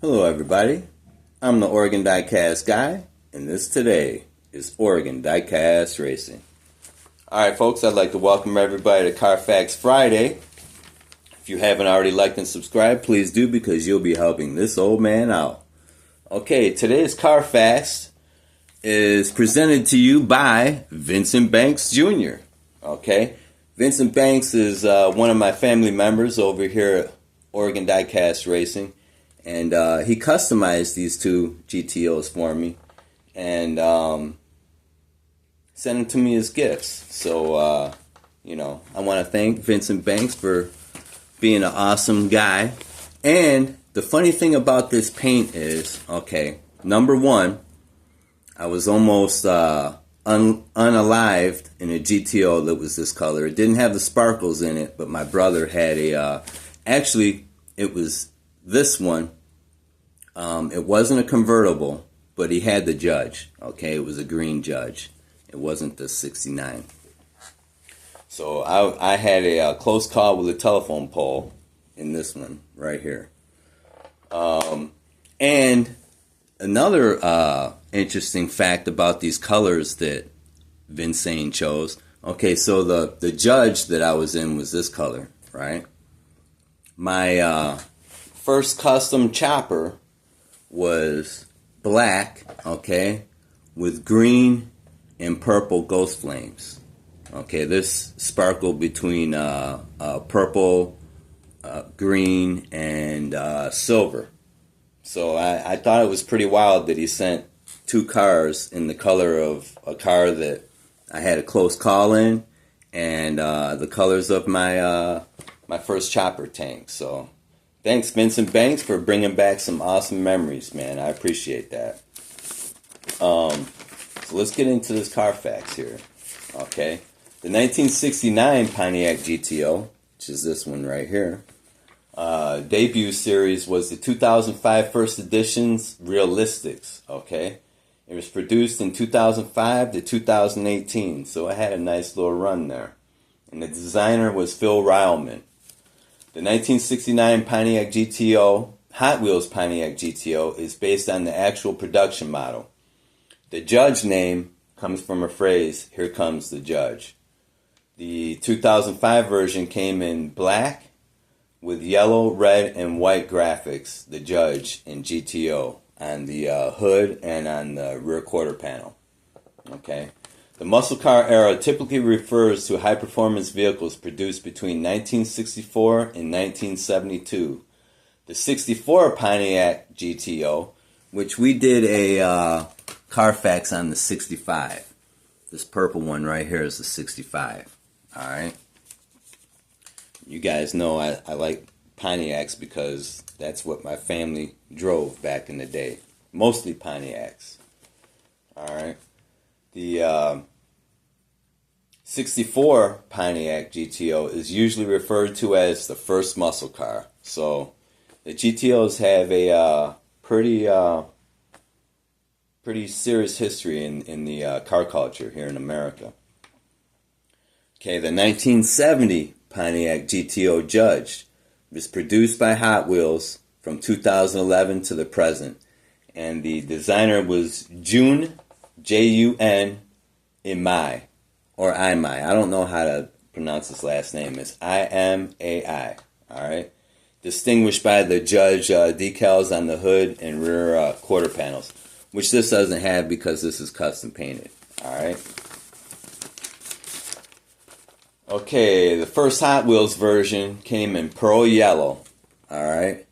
Hello, everybody. I'm the Oregon Diecast guy, and this today is Oregon Diecast Racing. All right, folks, I'd like to welcome everybody to Carfax Friday. If you haven't already liked and subscribed, please do because you'll be helping this old man out. Okay, today's Carfax is presented to you by Vincent Banks Jr. Okay, Vincent Banks is one of my family members over here at Oregon Diecast Racing. And he customized these two GTOs for me and sent them to me as gifts. So, I want to thank Vincent Banks for being an awesome guy. And the funny thing about this paint is, okay, number one, I was almost unalived in a GTO that was this color. It didn't have the sparkles in it, but my brother had actually, it was this one. It wasn't a convertible, but he had the Judge. Okay, it was a green Judge. It wasn't the 69. So I had a close call with a telephone pole in this one right here. And another interesting fact about these colors that Vincent chose. Okay, so the Judge that I was in was this color, right? My first custom chopper was black, okay, with green and purple ghost flames. Okay, this sparkled between purple, green, and silver. So I thought it was pretty wild that he sent two cars in the color of a car that I had a close call in, and the colors of my my first chopper tank. So thanks, Vincent Banks, for bringing back some awesome memories, man. I appreciate that. So let's get into this Carfax here. Okay. The 1969 Pontiac GTO, which is this one right here, debut series was the 2005 First Edition's Realistics. Okay. It was produced in 2005 to 2018, so it had a nice little run there. And the designer was Phil Ryleman. The 1969 Pontiac GTO, Hot Wheels Pontiac GTO, is based on the actual production model. The Judge name comes from a phrase, "Here comes the Judge." The 2005 version came in black with yellow, red, and white graphics, the Judge and GTO, on the hood and on the rear quarter panel. Okay. The muscle car era typically refers to high-performance vehicles produced between 1964 and 1972. The 64 Pontiac GTO, which we did a Carfax on the 65. This purple one right here is the 65. All right. You guys know I like Pontiacs because that's what my family drove back in the day. Mostly Pontiacs. All right. The 64 Pontiac GTO is usually referred to as the first muscle car. So the GTOs have a pretty serious history in the car culture here in America. Okay, the 1970 Pontiac GTO Judge was produced by Hot Wheels from 2011 to the present. And the designer was Jun, Jun Imai, or Imai. I don't know how to pronounce his last name. It's Imai. All right. Distinguished by the Judge decals on the hood and rear quarter panels, which this doesn't have because this is custom painted. All right. Okay, the first Hot Wheels version came in pearl yellow. All right.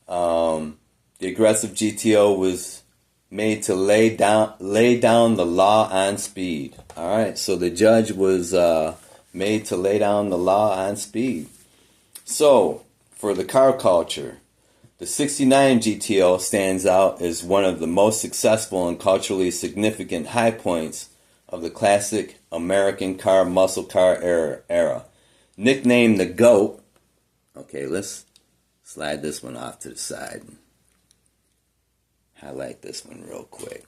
The aggressive GTO was made to lay down the law on speed. All right, so the Judge was made to lay down the law on speed. So, for the car culture, the 69 GTO stands out as one of the most successful and culturally significant high points of the classic American car muscle car era. Nicknamed the GOAT. Okay, let's slide this one off to the side. Highlight this one real quick.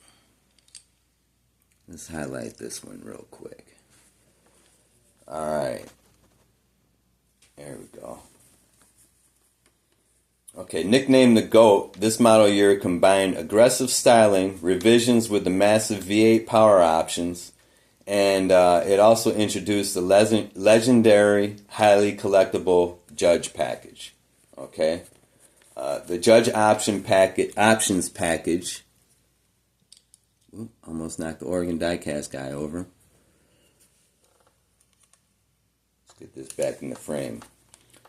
Let's highlight this one real quick. All right. There we go. Okay, nicknamed the GOAT, this model year combined aggressive styling, revisions with the massive V8 power options, and it also introduced the legendary, highly collectible Judge package. Okay, the Judge options package. Ooh, almost knocked the Oregon Diecast guy over. Let's get this back in the frame.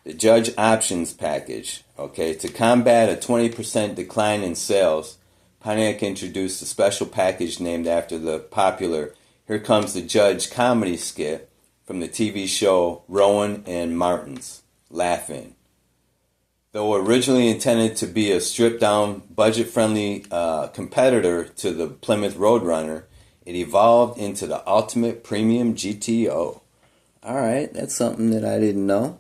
The Judge options package. Okay, to combat a 20% decline in sales, Pontiac introduced a special package named after the popular "Here Comes the Judge" comedy skit from the TV show Rowan and Martin's Laugh-In. Though originally intended to be a stripped-down, budget-friendly competitor to the Plymouth Roadrunner, it evolved into the ultimate premium GTO. Alright, that's something that I didn't know.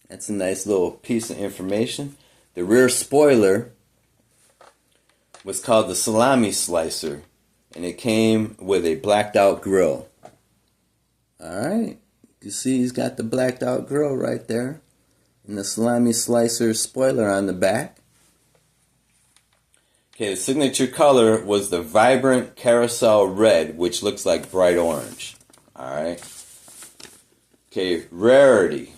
That's a nice little piece of information. The rear spoiler was called the Salami Slicer, and it came with a blacked out grille. Alright, you see he's got the blacked out grille right there, and the Salami Slicer spoiler on the back. Okay, the signature color was the vibrant carousel red, which looks like bright orange. Alright. Okay, rarity.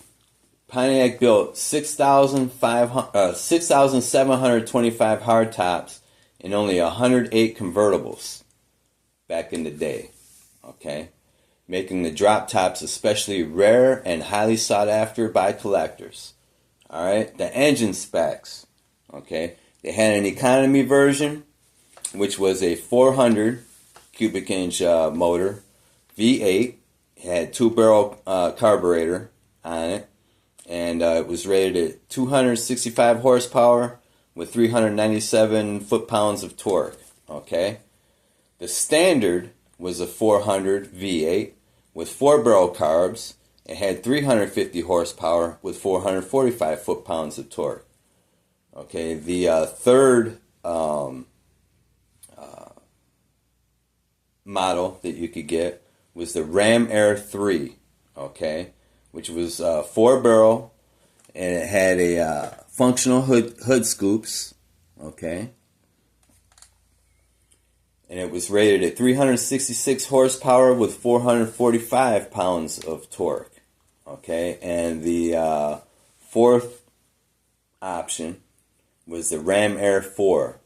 Pontiac built 6,725 hardtops and only 108 convertibles back in the day. Okay, making the drop tops especially rare and highly sought after by collectors. All right, the engine specs. Okay, they had an economy version, which was a 400 cubic inch motor, V8. It had 2-barrel carburetor on it. And it was rated at 265 horsepower with 397 foot-pounds of torque. Okay, the standard was a 400 V8 with 4-barrel carbs. It had 350 horsepower with 445 foot-pounds of torque. Okay, the third model that you could get was the Ram Air 3. Okay, which was 4-barrel, and it had a functional hood scoops, okay, and it was rated at 366 horsepower with 445 pounds of torque, okay, and the fourth option was the Ram Air 4,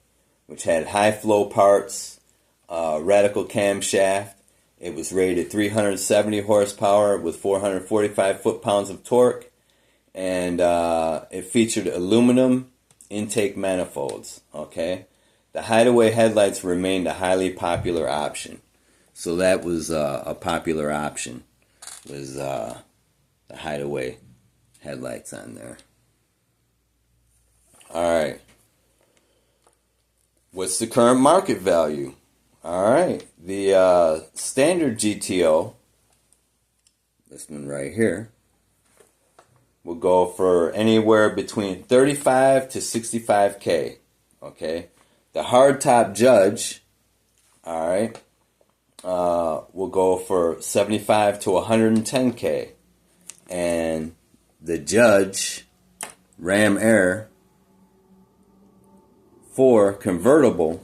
which had high flow parts, radical camshaft. It was rated 370 horsepower with 445 foot-pounds of torque, and it featured aluminum intake manifolds. Okay, the Hideaway headlights remained a highly popular option, so that was a popular option. Was the Hideaway headlights on there? All right. What's the current market value? All right, the standard GTO, this one right here, will go for anywhere between 35 to 65K. Okay, the hardtop Judge, all right, will go for 75 to 110K, and the Judge Ram Air 4 convertible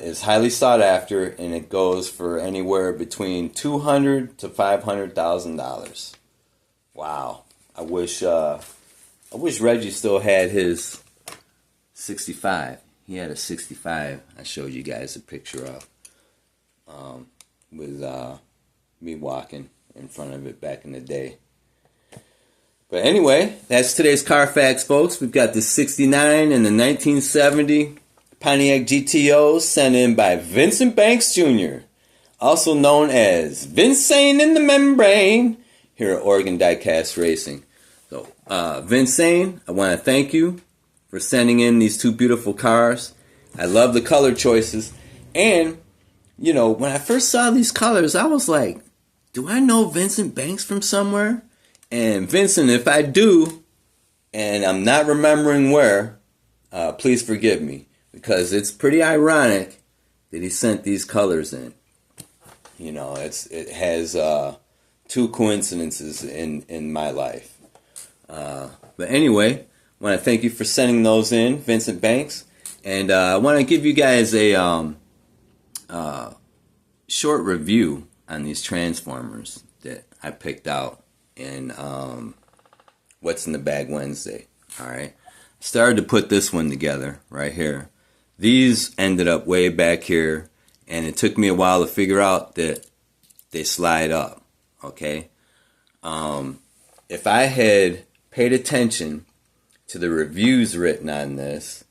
is highly sought after, and it goes for anywhere between $200,000 to $500,000. Wow! I wish Reggie still had his 65. He had a 65. I showed you guys a picture of with me walking in front of it back in the day. But anyway, that's today's car facts, folks. We've got the 69 and the 1970 Pontiac GTO'S sent in by Vincent Banks Jr., also known as Vincent in the Membrane, here at Oregon Diecast Racing. So, Vincent, I want to thank you for sending in these two beautiful cars. I love the color choices. And, you know, when I first saw these colors, I was like, do I know Vincent Banks from somewhere? And Vincent, if I do, and I'm not remembering where, please forgive me. Because it's pretty ironic that he sent these colors in. You know, it has two coincidences in my life. But anyway, want to thank you for sending those in, Vincent Banks. And I want to give you guys a short review on these transformers that I picked out in What's in the Bag Wednesday. Alright, started to put this one together right here. These ended up way back here, and it took me a while to figure out that they slide up. Okay, if I had paid attention to the reviews written on this,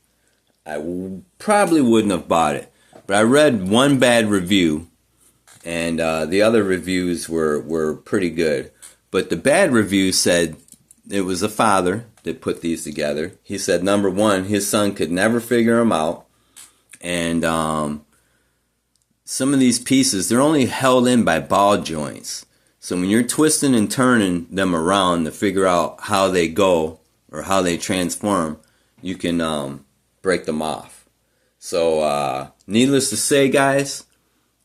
I probably wouldn't have bought it. But I read one bad review, and the other reviews were pretty good. But the bad review said it was a father that put these together. He said, number one, his son could never figure them out. And some of these pieces, they're only held in by ball joints. So when you're twisting and turning them around to figure out how they go or how they transform, you can break them off. So needless to say, guys,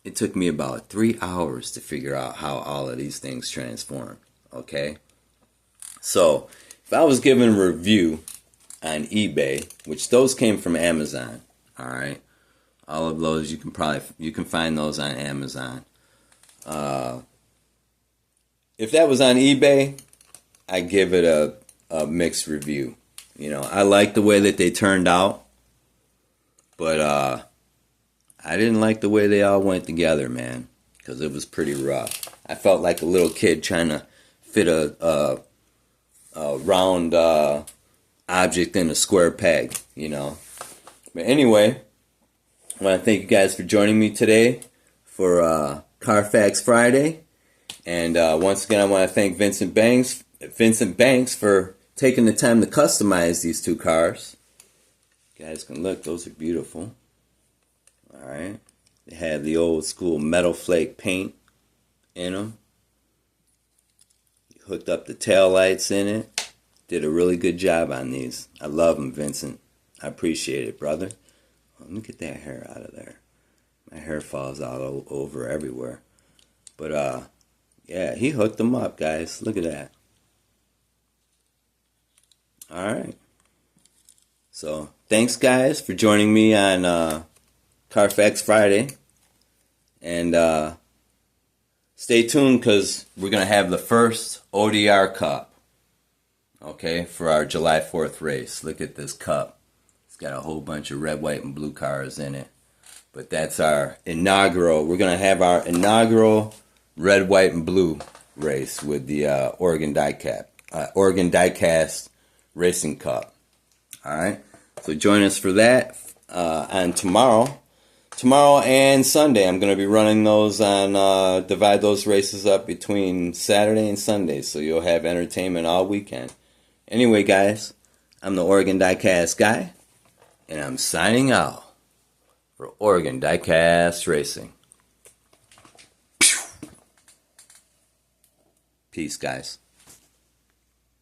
it took me about 3 hours to figure out how all of these things transform. Okay? So, if I was given a review on eBay, which those came from Amazon, all right, all of those you can find those on Amazon. If that was on eBay, I give it a mixed review. You know, I like the way that they turned out, but I didn't like the way they all went together, man, because it was pretty rough. I felt like a little kid trying to fit a round object in a square peg, you know. But anyway, I want to thank you guys for joining me today for Carfax Friday. And once again, I want to thank Vincent Banks for taking the time to customize these two cars. You guys can look, those are beautiful. Alright. They have the old school metal flake paint in them. Hooked up the tail lights in it. Did a really good job on these. I love them, Vincent. I appreciate it, brother. Let me get that hair out of there. My hair falls all over everywhere. But yeah, he hooked them up, guys. Look at that. Alright. So, thanks, guys, for joining me on Carfax Friday. And stay tuned, because we're going to have the first ODR Cup, okay, for our July 4th race. Look at this cup. It's got a whole bunch of red, white, and blue cars in it. But that's our inaugural. We're going to have our inaugural red, white, and blue race with the Oregon Diecast Racing Cup. All right. So join us for that on tomorrow. Tomorrow and Sunday, I'm going to be running those on, divide those races up between Saturday and Sunday, so you'll have entertainment all weekend. Anyway, guys, I'm the Oregon Diecast guy, and I'm signing out for Oregon Diecast Racing. Peace, guys.